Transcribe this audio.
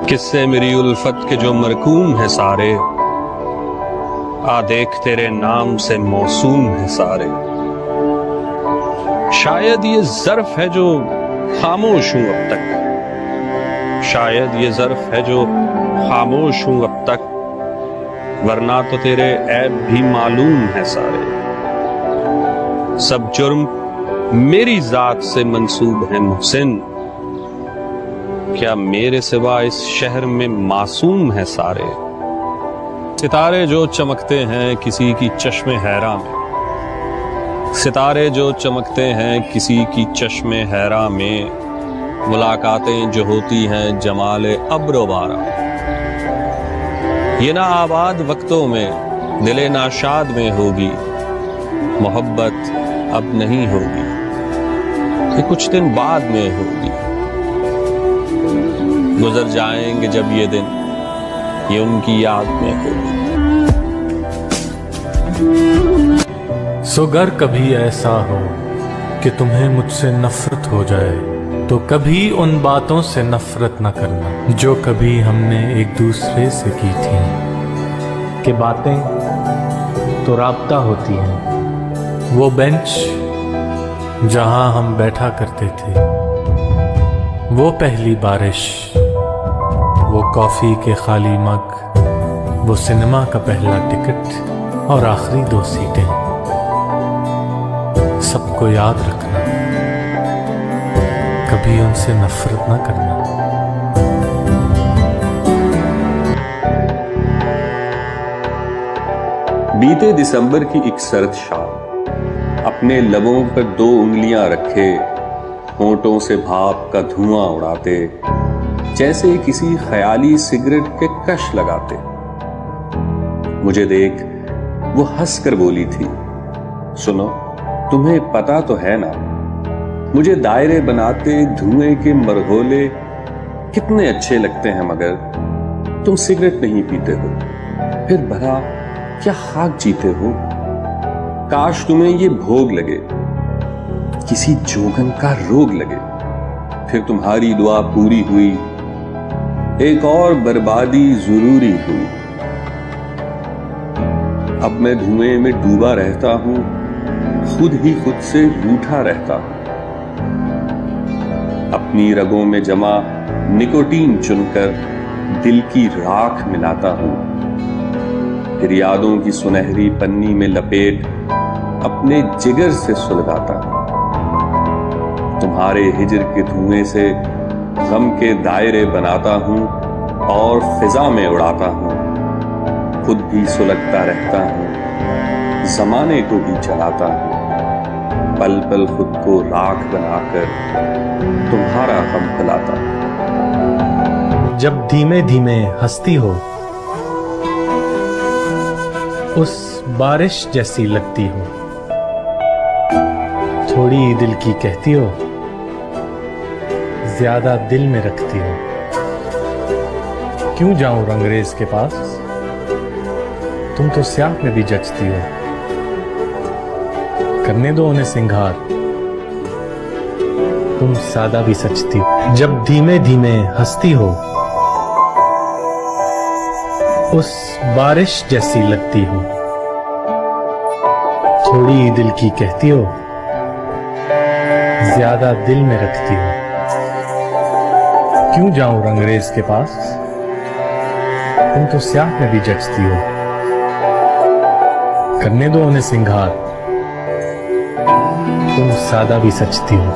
किस्से मेरी उल्फत के जो मरकूम है सारे, आ देख तेरे नाम से मौसूम है सारे। शायद ये ज़र्फ है जो खामोश हूं अब तक, शायद ये ज़र्फ है जो खामोश हूं अब तक, वरना तो तेरे ऐब भी मालूम है सारे। सब जुर्म मेरी जात से मंसूब है मुहसिन, क्या मेरे सिवा इस शहर में मासूम है सारे। सितारे जो चमकते हैं किसी की चश्मे हैरा में, सितारे जो चमकते हैं किसी की चश्मे हैरा में, मुलाकातें जो होती हैं जमाले अब्रोबारा। ये ना आबाद वक्तों में दिले नाशाद में होगी, मोहब्बत अब नहीं होगी, ये कुछ दिन बाद में होगी। गुजर जाएंगे जब ये दिन, ये उनकी याद में होगी। सो गर कभी ऐसा हो कि तुम्हें मुझसे नफरत हो जाए, तो कभी उन बातों से नफरत न करना जो कभी हमने एक दूसरे से की थी। कि बातें तो राब्ता होती हैं, वो बेंच जहां हम बैठा करते थे, वो पहली बारिश, वो कॉफी के खाली मग, वो सिनेमा का पहला टिकट और आखिरी 2 सीटें, सबको याद रखना, कभी उनसे नफरत ना करना। बीते दिसंबर की एक सर्द शाम, अपने लबों पर 2 उंगलियां रखे, होंठों से भाप का धुआं उड़ाते, जैसे किसी ख्याली सिगरेट के कश लगाते। मुझे देख वो हंसकर बोली थी, सुनो तुम्हें पता तो है ना, मुझे दायरे बनाते धुएं के मरघोले कितने अच्छे लगते हैं, मगर तुम सिगरेट नहीं पीते हो, फिर भला क्या खाक जीते हो। काश तुम्हें ये भोग लगे, किसी जोगन का रोग लगे, फिर तुम्हारी दुआ पूरी हुई, एक और बर्बादी जरूरी हुई। अब मैं धुएं में डूबा रहता हूं, खुद ही खुद से रूठा रहता हूं, अपनी रगों में जमा निकोटीन चुनकर दिल की राख मिलाता हूं, फिर यादों की सुनहरी पन्नी में लपेट अपने जिगर से सुलगाता हूं। तुम्हारे हिजर के धुएं से गम के दायरे बनाता हूं और फिजा में उड़ाता हूं, खुद भी सुलगता रहता हूं, जमाने को भी जलाता हूं, पल पल खुद को राख बनाकर तुम्हारा गम फैलाता हूं। जब धीमे धीमे हंसती हो, उस बारिश जैसी लगती हो, थोड़ी दिल की कहती हो, ज्यादा दिल में रखती हो। क्यों जाऊं रंगरेज के पास, तुम तो स्याह में भी जचती हो। करने दो उन्हें सिंगार, तुम सादा भी सचती हो। जब धीमे धीमे हंसती हो, उस बारिश जैसी लगती हो, थोड़ी दिल की कहती हो, ज्यादा दिल में रखती हो। क्यों जाऊं रंगरेज के पास, तुम तो स्याह में भी जचती हो। करने दो उन्हें सिंगार, तुम सादा भी सचती हो।